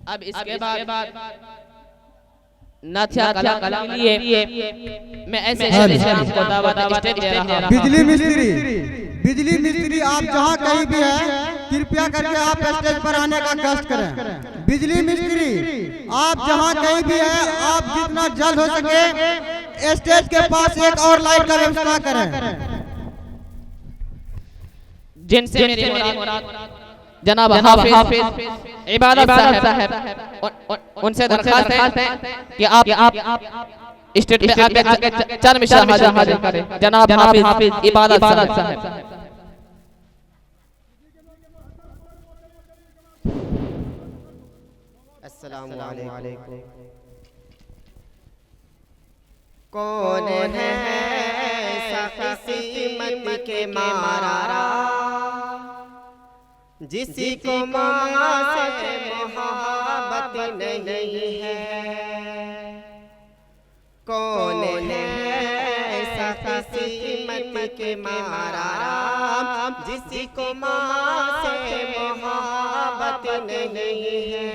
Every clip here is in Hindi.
अब इसके बाद नाथिया कलाम के लिए मैं ऐसे आपको दावत स्टेज दे रहा हूं। बिजली मिस्त्री आप जहां कहीं भी है कृपया करके आप स्टेज पर आने का कष्ट करें। बिजली मिस्त्री आप जहां कहीं भी है आप जितना जल्द हो सके स्टेज के पास एक और लाइट का व्यवस्था करें। जिनसे मेरी मुराद जनाब हाफिज इबादत साहब उनसे दरखास्त है कि आप स्टेज पे आके चार मिसाल हाजिर करें। जनाब हाफिज इबादत साहब। अस्सलामु अलैकुम। कौन है किस्मत के मारा जिसको माँ से मोहब्बत नहीं है। कौन है किस्मत के मारा जिसको माँ से मोहब्बत नहीं है।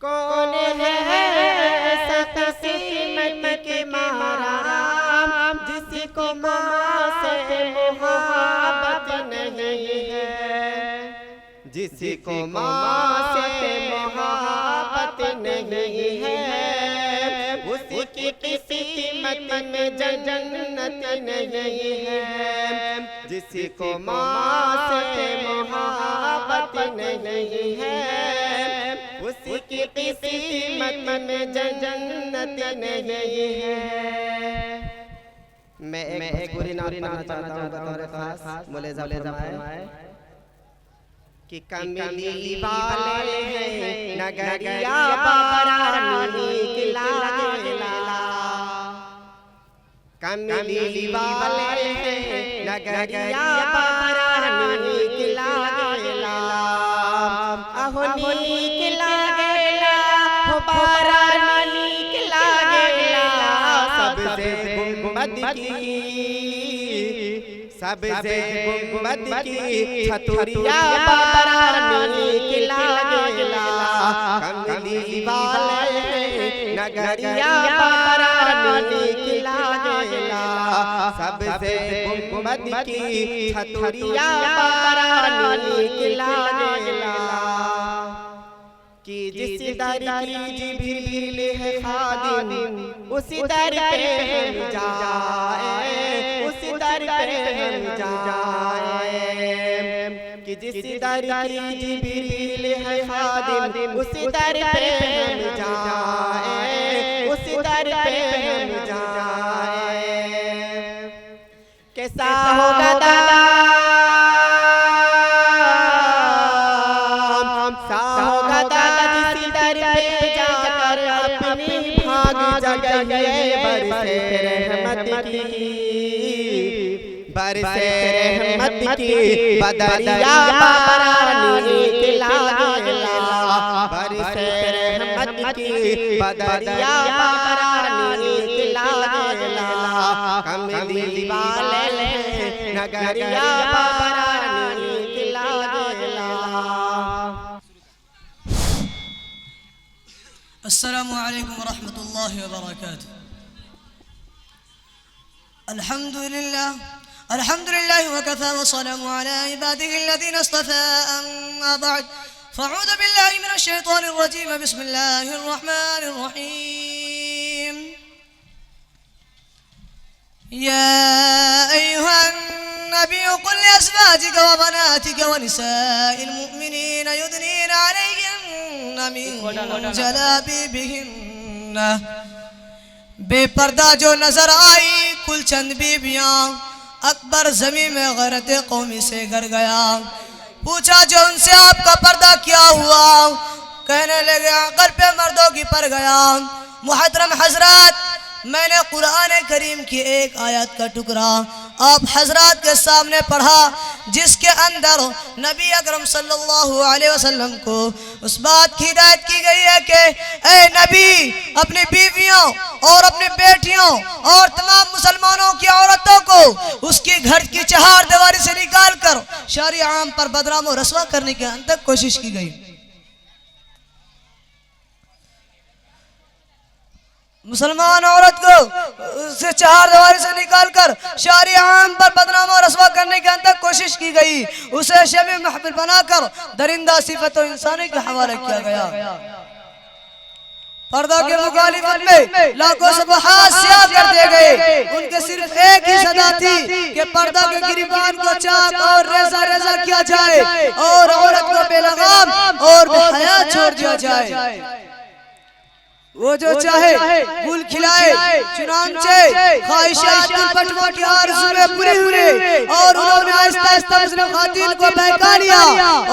कौन है किस्मत के मारा जिसको माँ से मोहब्बत नहीं है। जिसको माँ से मोहब्बत नहीं है उसकी किस्मत में जन्नत नहीं है। जिसको माँ से मोहब्बत नहीं है उसकी किस्मत में जन्नत नहीं है। मैं एक बुरी नात पढ़ना चाहता हूँ बतौर खास मुलाज़ा फरमाए कि कमली वाले हैं नगरिया बारानी की लागेला। कमली वाले हैं नगरिया बारानी की लागेला। अहोनी की लागेला हो बारानी की लागेला। सबसे गुंबद की छतुरिया बारानी की लागेला। कमली वाले नगरिया बारानी की लागेला। सबसे गुंबद की छतुरिया बारानी की लागेला। कि जिस दर की जिब्रील है खादिम उसी दर पे हम जाए। उसी दर पे हम जाए। कि जिस दर की जिब्रील है खादिम उसी दर पे हम जाए। उसी दर पे हम जाए। कैसा होगा दादा बरसे रहमत की बदरिया बारानी की लागेला। बरसे रहमत की बदरिया बारानी की लागेला। कमली वाले नगरिया बारानी की लागेला। अस्सलामु अलैकुम वरहमतुल्लाहि वबरकातुह। अल्हम्दुलिल्लाह वकफ़ा वस्सलामु अला इबादिहि अल्लज़ीना इस्तफ़ा। अम्मा बअद फ़अऊज़ु बिल्लाहि मिनश शैतानिर रजीम। बिस्मिल्लाहिर रहमानिर रहीम। या अय्युहन नबिय्यु क़ुल लिअज़वाजिका व बनातिका व निसाइल मुअ्मिनीना युदनीना अलैहिन्ना मिन जलाबिबिहिन्ना। बेपर्दा जो नजर आई कुल चंद बीबियां। अकबर ज़मीन में गैरत कौमी से गर गया। पूछा जो उनसे आपका पर्दा क्या हुआ। कहने लगे अकल पे मर्दों की पर गया। मुहतरम हजरत मैंने कुरान करीम की एक आयत का टुकड़ा आप हजरत के सामने पढ़ा जिसके अंदर नबी अकरम सल्लल्लाहु अलैहि वसल्लम को उस बात की हिदायत की गई है कि ए नबी अपनी बीवियों और अपनी बेटियों और तमाम मुसलमानों की औरतों को उसके घर की चार दीवारी से निकाल कर शहरी आम पर बदनाम और रसवा करने के अंत तक कोशिश की गई। मुसलमान औरत को उससे चार दीवारी से निकालकर शहरी आम पर बदनाम और रसवा करने के अंदर कोशिश की गई। उसे शबी महफिल बनाकर दरिंदा सिफत और इंसानी के हवाले किया गया। पर्दा के मुखालिफत में लाखों सफहात स्याह कर दिए गए। उनके सिर्फ एक ही सदा थी कि पर्दा के गिरिबान को चाक और रेजा रेजा किया जाए और औरत को बेलगाम और बेहया छोड़ दिया जाए। वो जो चाहे गुल खिलाए, चुनांचे ख्वाहिशात की पटवों की आरज़ू में पूरी हुए और उन्होंने आहिस्ता आहिस्ता मुस्लिम खातून को बहका लिया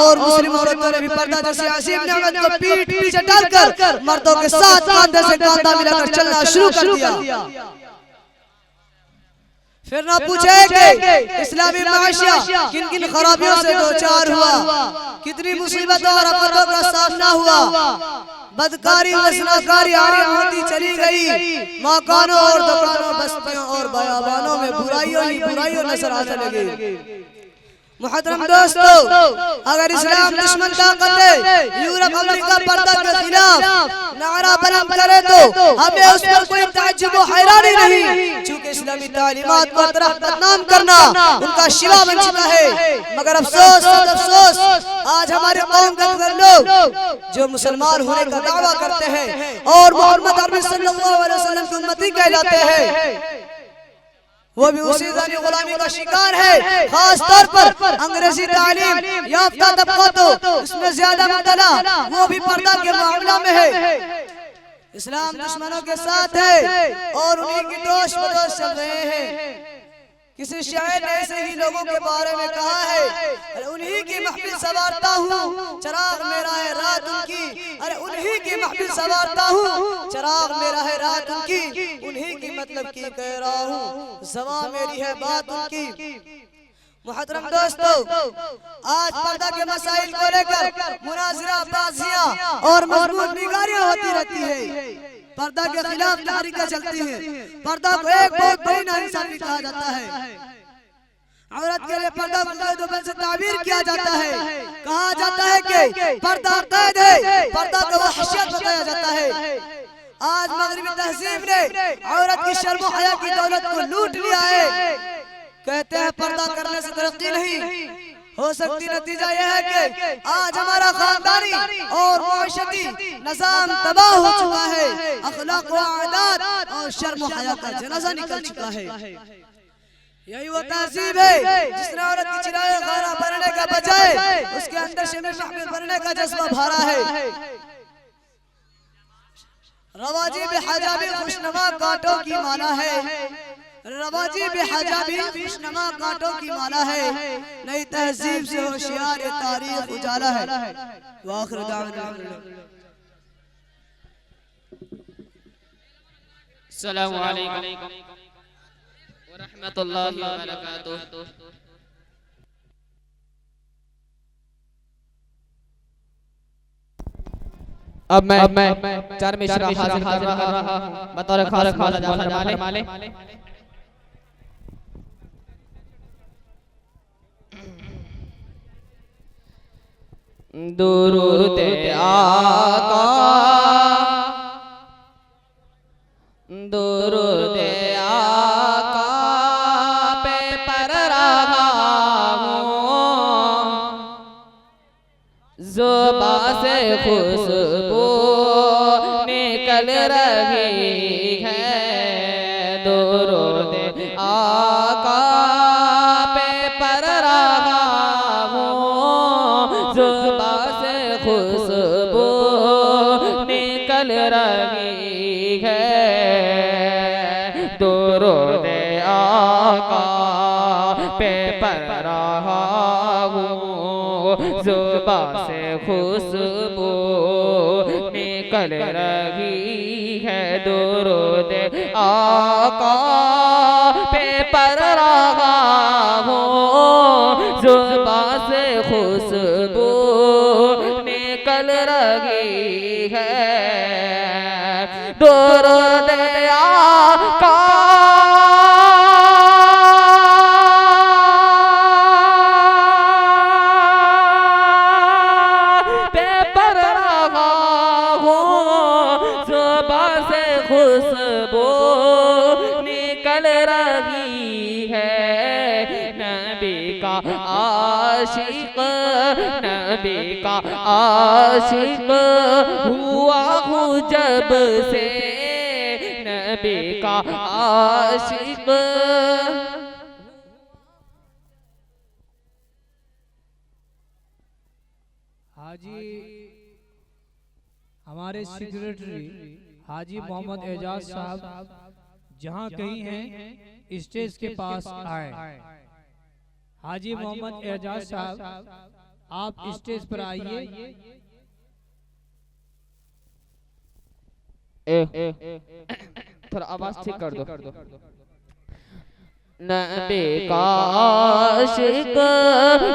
और मुस्लिम औरतों ने भी पर्दा जैसे असीम नेमत को पीठ पीछे डालकर मर्दों के साथ कांधे से कांधा मिलाकर चलना शुरू कर दिया। फिर ना पूछे कि इस्लामी माशिया किन किन खराबियों से दो चार हुआ, कितनी मुसीबतों और आफतों का सामना हुआ। बदकारी वसनाकारी आम होती चली गई। मकानों और दुकानों, बस्तियों और बयाबानों में बुराइयों ही बुराइयों नजर आने लगे। मुहतरम दोस्तों, अगर इस्लाम दुश्मन ताकतें यूरोप अमेरिका पर्दा के खिलाफ नारा बुलंद करे तो हमें उस पर कोई ताज्जुब और हैरानी नहीं, चूंकि इस्लामी तालीमात को तरह बदनाम करना उनका शिवा बन चुका है। मगर अफसोस अफसोस आज हमारे कौम के लोग जो मुसलमान होने का दावा करते हैं और मोहम्मद अरबी सल्लल्लाहु अलैहि वसल्लम की उम्मती कहलाते हैं, वो भी उसी जानी गुलामी का शिकार है। खास तौर पर अंग्रेजी तालीम याफ्ता तबका तो इसमें ज्यादा मुब्तला, वो भी पर्दा के मामला में है। इस्लाम दुश्मनों के साथ है और उन्हीं की दोष बदोश चल रहे हैं। किसी शायर ने ऐसे ही लोगों के बारे में कहा है, अरे उन्हीं की महफिल सवारता हूँ, चराग मेरा है रात उनकी। अरे उन्हीं की महफिल सवारता हूँ, चराग मेरा है रात उनकी। उन्हीं की मतलब की कह रहा हूँ, ज़बां मेरी है बात उनकी। मुहतरम दोस्तों, आज पर्दा के मसाइल को लेकर मुनाज़रा बाज़ियाँ और मजबूत निगारियाँ होती रहती है। पर्दा के खिलाफ तहरीकें चलती हैं। पर्दा को एक बहुत बड़ी नाइंसाफी कहा जाता है। औरत के लिए पर्दा को से ताबीर किया जाता है। कहा जाता है कि पर्दा कैद है, पर्दा को वहशियत बताया जाता है। आज मगरिबी तहजीब ने औरत की शर्म और हया की दौलत को लूट लिया है। कहते हैं पर्दा करने से तरक्की नहीं हो सकती। नतीजा यह है कि आज हमारा खानदानी और माशरती निज़ाम तबाह हो चुका है। अखलाक व आदात और शर्म व हया का जनाजा निकल चुका है। यही वो तहजीब है जिसने औरत की चिराए खाना भरने का बजाय उसके अंदर शमी महफिल भरने का जज्बा भरा है। रवाजी बेहजाबी खुशनुमा कांटों की माला है। रवाजी बेहजाबी खुशनुमा कांटों की माला है। नई तहजीब से होशियार तारीख उजाला है। वाखिर दावना अस्सलामु अलैकुम व रहमतुल्लाहि व बरकातुहू। अब मैं चार मिसरा हाजिर कर रहा हूं बतौर खास खाजा माले। दुरूद आका दुरूद आका पे पर रहा हूँ, ज़ुबां से खुशबू निकल रही है। दुरूद आका पे पर रहा हूँ, ज़ुबां से खुशबू निकल रही है। दुरूद आका पे पढ़ रहा हूँ, जुबां से खुशबू निकल रही है, दुरूद आका पे पढ़ रहा हूँ, जुबां से खुशबू निकल रही है, दुरूद आका खुशबू निकल रही है। नबी का आशिक, नबी का आशिक हुआ हूँ जब से, नबी का आशिक। हाजी हमारे सेक्रेटरी हाजी मोहम्मद एजाज साहब जहाँ कहीं हैं स्टेज के पास आए। हाजी मोहम्मद एजाज साहब आप स्टेज पर आइए। थोड़ा आवाज ठीक कर दो। नबी का आशिक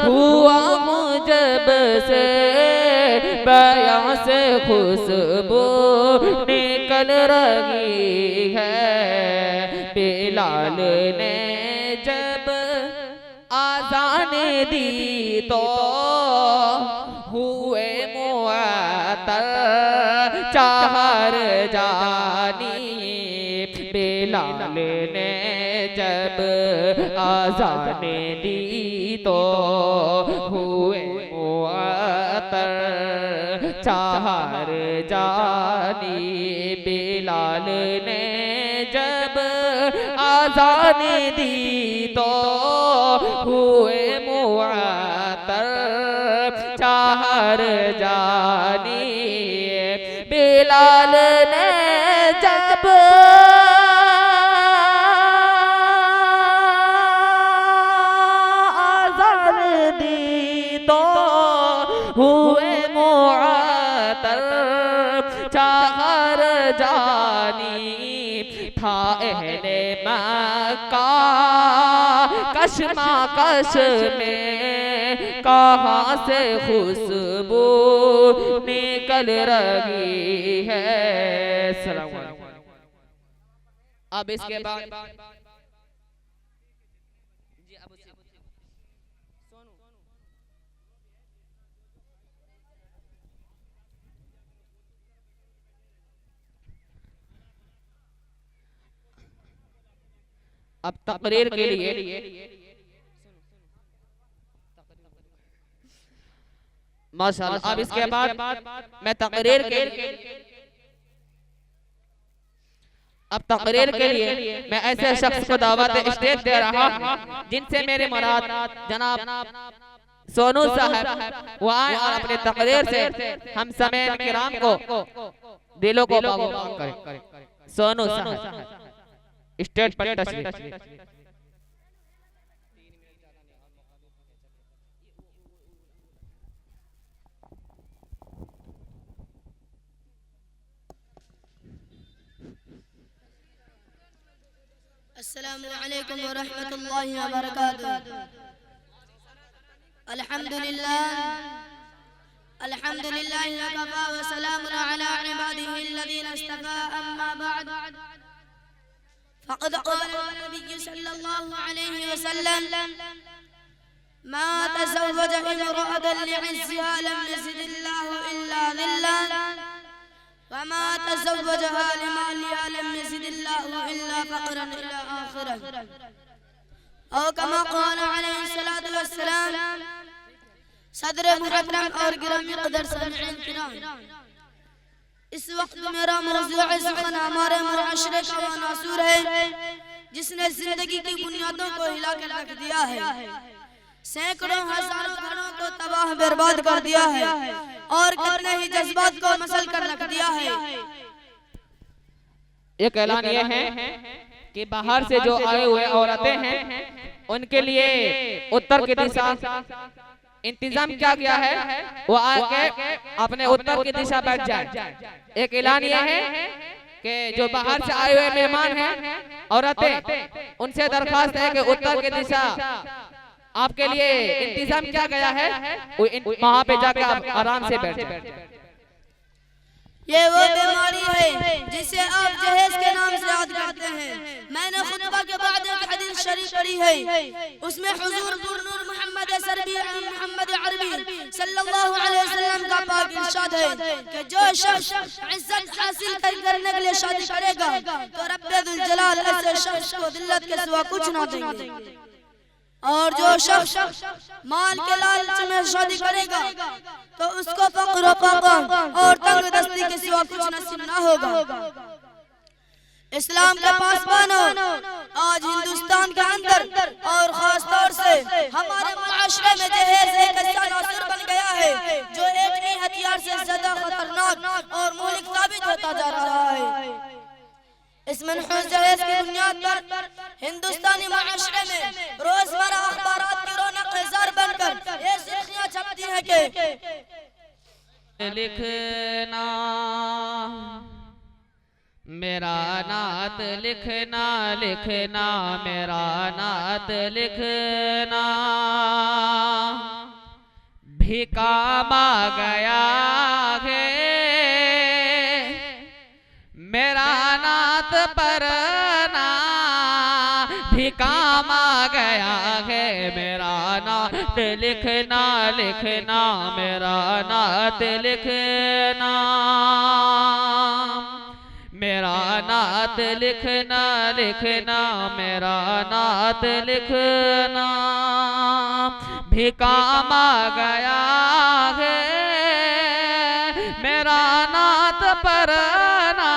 हुआ हूँ जब से, बयां से खुशबू निकल रही है। बिलाल ने जब आज़ान दी तो हुए मुअत्तल चाहर जानी, बिलाल ने जब आज़ान दी तो हुए मुअत्तल चाहर जानी, बिलाल ने जब आज़ान दी तो हुए मुअत्तल चाहर जानी, बिलाल ने जब आज़ान दी तो हुए मुअत्तल चाहर जानी। था अहले मक्का कशमकश में, कहाँ से खुशबू निकल रही है। सलाम अलैकुम। अब इसके बाद अब तकरीर के लिए माशाअल्लाह। अब इसके बाद मैं तकरीर के लिए मैं ऐसे शख्स को दावत स्टेज दे रहा हूं जिनसे मेरे मुराद जनाब सोनू साहब वो आए और अपने तकरीर से हम समेत किराम को दिलों को बागोबाग करें। सोनू साहब स्टेज पर तशरीफ। अस्सलामु अलैकुम व रहमतुल्लाहि व बरकातुहू। अल्हम्दुलिल्लाह वकफा व सलामुन अला इबादिहि अल्लज़ीना इस्तफ़ा, अम्मा बअद। फ़क़द क़ाल नबी सल्लल्लाहु अलैहि वसल्लम मा तज़व्वज इम्रअतन लि'इज़्ज़िहा लम यज़िदिल्लाहु इल्ला ज़िल्लन, व मा तज़व्वजहा लिमालिहा लम यज़िदिल्लाहु इल्ला फ़क़रन इला आखिरह। और कमा क़ाल अलैहि सलातु वस्सलाम। सदर मुहतरम और गिरामी क़दर सामिईन किराम, इस वक्त मेरा मौज़ूअ सुख़न हमारे मुआशरे का वो नासूर है जिसने जिंदगी की बुनियादों को हिला कर रख दिया है, सैकड़ों हजारों घरों को तबाह बर्बाद कर दिया है और कितने ही जज्बात को मसल कर रख दिया है। एक ऐलान ये है कि बाहर से जो आए हुए औरतें हैं उनके लिए उत्तर की दिशा इंतजाम क्या किया है, वो आके अपने उत्तर की दिशा बैठ जाए। एक ऐलान ये है कि जो बाहर से आए हुए मेहमान हैं, औरतें, उनसे दरखास्त है कि उत्तर की दिशा आपके लिए इंतजाम किया गया है, वहाँ पे जाके आप आराम से बैठ जाए। ये वो बीमारी है जिसे आप जहेज के नाम से याद करते हैं। मैंने खुतबा के बाद एक हदीस शरीफ पढ़ी है, उसमें हुजूर नूर मोहम्मद सरबी मोहम्मद अरबी सल्लल्लाहु अलैहि वसल्लम का पाक इरशाद है कि जो शख्स इज्जत हासिल करने के लिए शादी करेगा तो रब्बे दुल जलाल ऐसे शख्स को दिल्लत के सिवा कुछ ना देंगे, और जो शख्स माल के लालच में शादी करेगा तो उसको फक्र और तंग दस्ती के सिवा कुछ नसीब ना होगा। इस्लाम के पासबानों, आज हिंदुस्तान के अंदर और खास तौर से हमारे मुआशरे में जहेज एक ऐसा नासुर बन गया है जो एटमी हथियार से ज्यादा खतरनाक और मौलिक साबित होता जा रहा है। इस मनहूस जहेज की बुनियाद पर हिंदुस्तानी मुआशरे में रोजमर्रा अखबारात की रौनक जार बनकर ये सुर्खियां छपती हैं कि लिखना मेरा नात लिखना, लिखना मेरा नात लिखना, भी काम आ गया है मेरा नात पढ़ना, भी काम आ गया है मेरा नात लिखना, लिखना मेरा नात लिखना, मेरा नात लिखना, लिखना मेरा नात लिखना, भी काम आ गया है मेरा नात पढ़ना,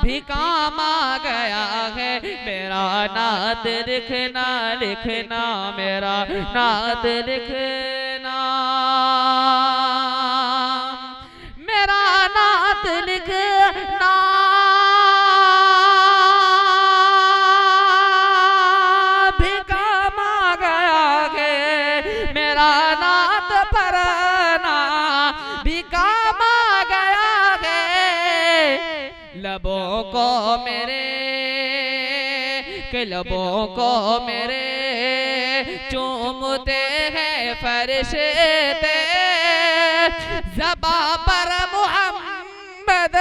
भी काम आ गया है मेरा नात लिखना, लिखना मेरा नात लिखना, मेरा नात लिखना, भी काम आ गया है मेरा नात पढ़ना, भी काम आ गया है लबों को मेरे के लबों को मेरे चूमते हैं फरिश्ते, ज़बां पर मोहम्मद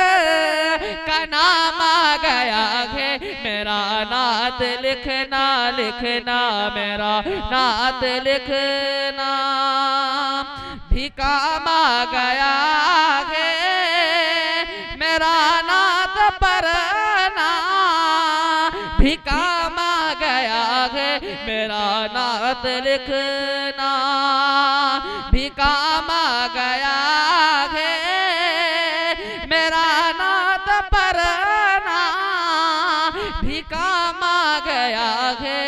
का नाम आ गया है मेरा नात लिखना, लिखना मेरा नात लिखना, भी काम आ गया है मेरा नात पढ़ना, भी काम आ गया है मेरा नात लिखना, भी काम आ गया है मेरा नात पढ़ना, भी काम आ गया है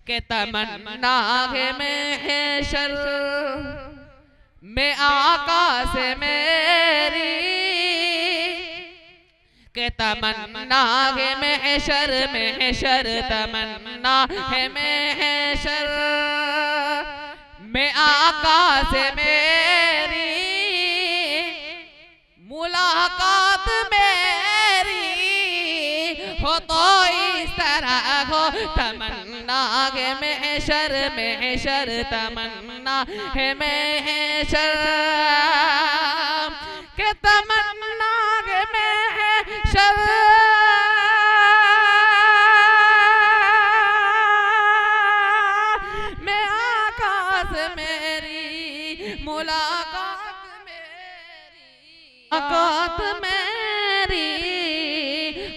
के तमन्ना है महशर में आका से मेरी, के तमन्ना है महशर, महशर तमन्ना है महशर में आका से मेरी, मुलाकात मेरी हो तो इस तरह हो, तमन्ना है महशर, महशर तमन्ना है महशर के तमन्ना है महशर में आकाश मेरी, मुलाकात मेरी, मुलाकात मेरी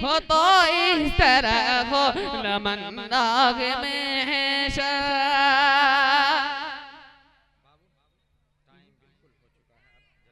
हो तो इस तरह हो, तमन्ना है महशर